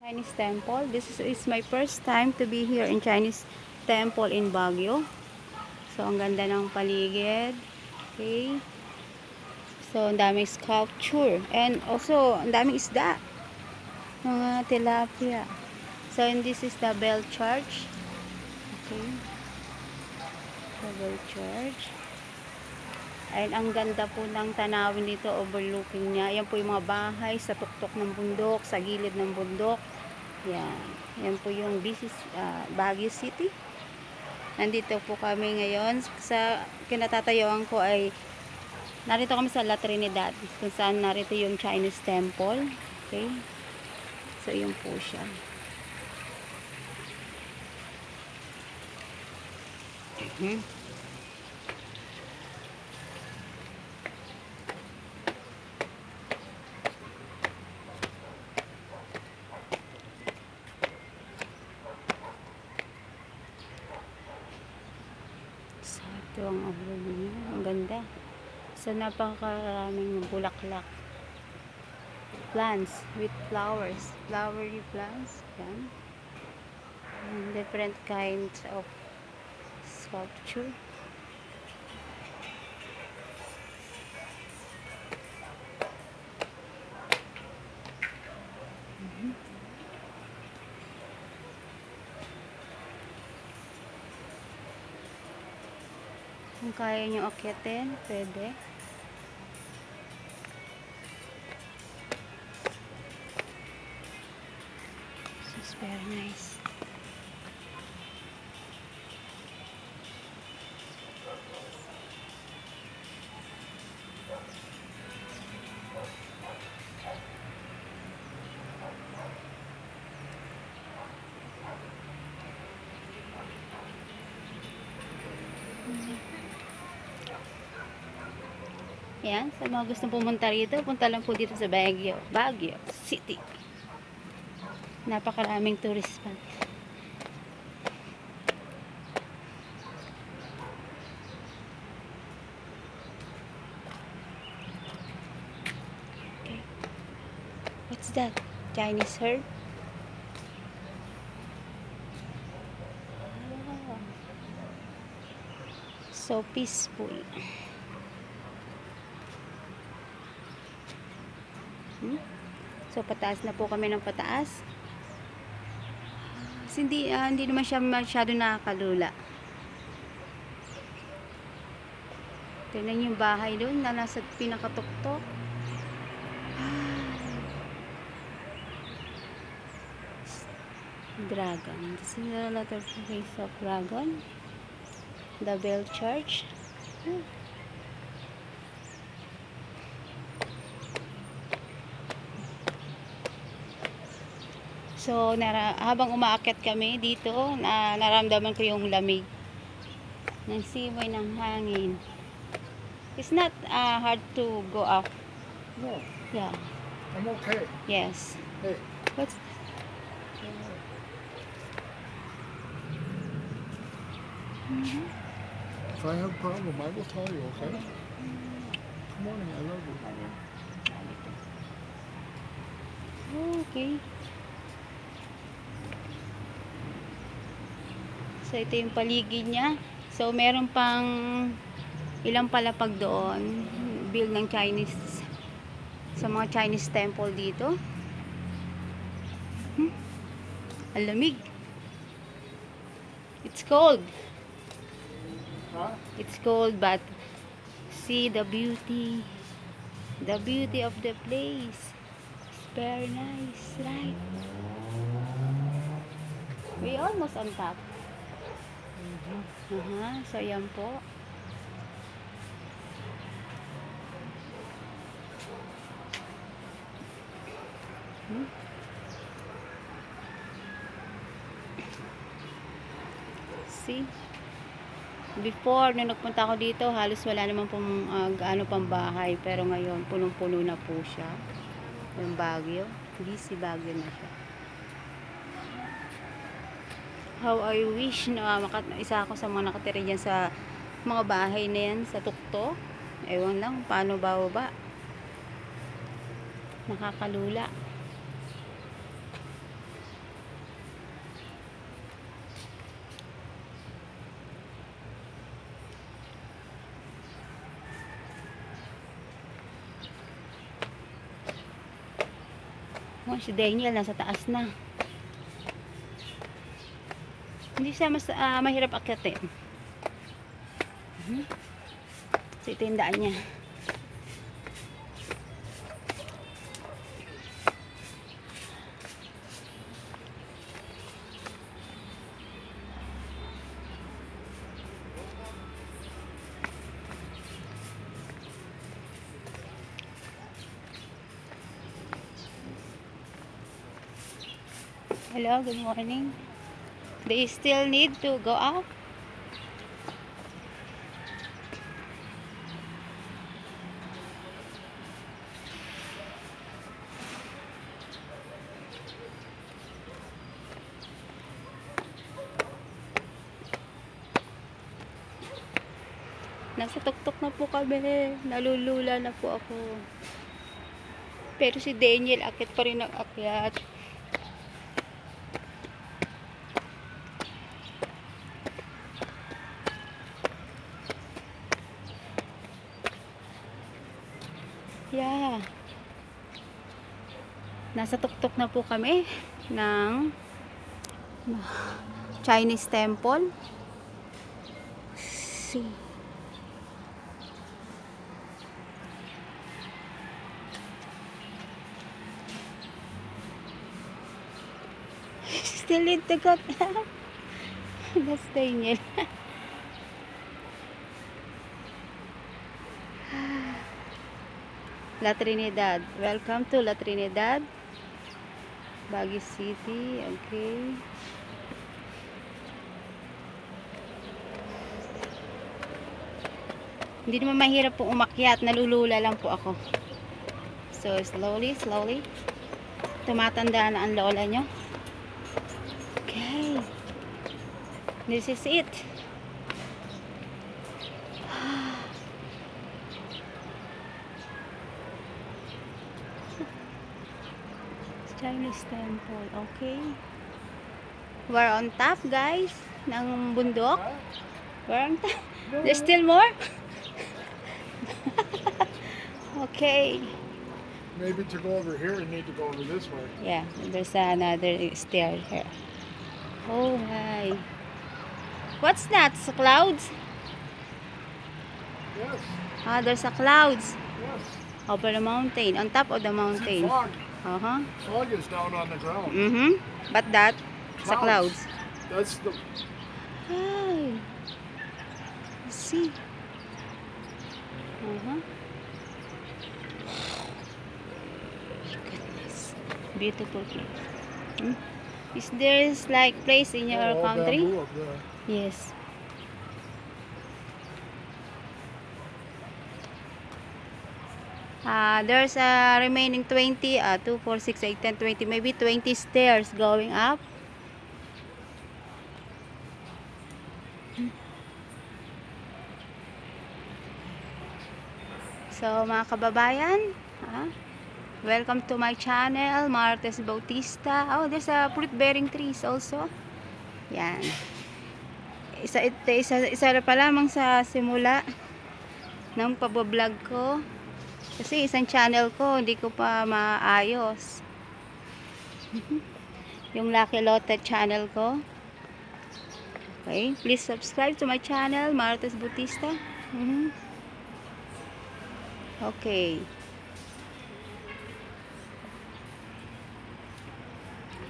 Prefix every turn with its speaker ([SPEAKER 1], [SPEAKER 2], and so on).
[SPEAKER 1] Chinese temple. This is my first time to be here in Chinese temple in Baguio. So, ang ganda ng paligid. Okay. So, ang daming sculpture. And also, ang daming isda. Mga tilapia. So, and this is the Bell Church. Okay. The Bell Church. And ang ganda po ng tanawin dito, overlooking niya. Yan po yung mga bahay sa tuktok ng bundok, sa gilid ng bundok. Yan. Yan po yung Baguio City. Nandito po kami ngayon. Sa kinatatayuan ko ay narito kami sa La Trinidad, kung saan narito yung Chinese temple. Okay. So, yun po siya. So, ito ang overview niya. Ang ganda. So, napakaraming bulaklak. Plants with flowers. Flowery plants. Yan. And different kinds of sculpture. Kung kaya nyo akyatin, pwede. This is very nice. Yan, sa mga gustong pumunta rito, punta lang po dito sa Baguio City. Napakaraming tourist pa. Okay. What's that? Chinese herb? Oh. So peaceful. So, pataas na po kami ng pataas. Hindi naman siya masyado nakakalula. Tingnan yung bahay doon na nasa pinakatuktok. Dragon. This is a lot of face of dragon. The Bell Church. So, habang umaakyat kami dito, naramdaman ko yung lamig ng simoy ng hangin. It's not hard to go up.
[SPEAKER 2] No,
[SPEAKER 1] Yeah.
[SPEAKER 2] I'm okay.
[SPEAKER 1] Yes.
[SPEAKER 2] Hey,
[SPEAKER 1] What's
[SPEAKER 2] if I have a problem, I will tell you, okay? Good morning, I love you.
[SPEAKER 1] Okay. So, ito yung paligid niya. So, meron pang ilang palapag doon. Build ng Chinese, sa mga Chinese temple dito. Ang lamig. It's cold.
[SPEAKER 2] Huh?
[SPEAKER 1] It's cold, but see the beauty. The beauty of the place. It's very nice, right? We almost on top. So, yan po. See? Before, nung nagpunta ako dito, halos wala naman pong gaano pang bahay. Pero ngayon, punong-puno na po siya. Yung Baguio. Busy Baguio na siya. How I wish na isa ako sa mga nakatira dyan sa mga bahay na yan, sa tukto. Ewan lang, paano bababa. Nakakalula. Si Daniel nasa taas na. Hindi siya mas mahirap akyatin. So ito yung daan niya. Hello, good morning. Do you still need to go out? Nasa tuktok na po kami. Nalulula na po ako. Pero si Daniel, akit pa rin ang akyat. Yeah. Nasa tuktok na po kami ng Chinese temple. See. Still need to go. That's Daniel. La Trinidad. Welcome to La Trinidad, Baguio City. Okay. Hindi naman mahirap po umakyat. Nalulula lang po ako. So, slowly, slowly. Tumatanda na ang lola nyo. Okay. This is it. Chinese temple. Okay. We're on top, guys, ng bundok. We're on top. There's still more? Okay.
[SPEAKER 2] Maybe to go over here, you need to go over this way.
[SPEAKER 1] Yeah, there's another stair here. Oh my. What's that? Clouds?
[SPEAKER 2] Yes,
[SPEAKER 1] Ah, there's a clouds
[SPEAKER 2] yes.
[SPEAKER 1] over the mountain, on top of the
[SPEAKER 2] See,
[SPEAKER 1] mountain.
[SPEAKER 2] fog.
[SPEAKER 1] Uh-huh.
[SPEAKER 2] Fog is down on the ground.
[SPEAKER 1] Mm-hmm. But that, sa clouds.
[SPEAKER 2] That's the.
[SPEAKER 1] Hi. See. Uh-huh. Goodness. Beautiful place. Hmm? Is there like place in your
[SPEAKER 2] all
[SPEAKER 1] country?
[SPEAKER 2] bamboo up there.
[SPEAKER 1] Yes. There's a remaining 20, 2, 4, 6, 8, 10, 20, maybe 20 stairs going up. So, mga kababayan, welcome to my channel, Martes Bautista. Oh, there's a fruit-bearing trees also. Yan. Isa pa lamang sa simula ng pabablog ko. Kasi isang channel ko, hindi ko pa maayos. Yung Lucky Lotte channel ko. Okay, please subscribe to my channel, Martes Bautista. Okay.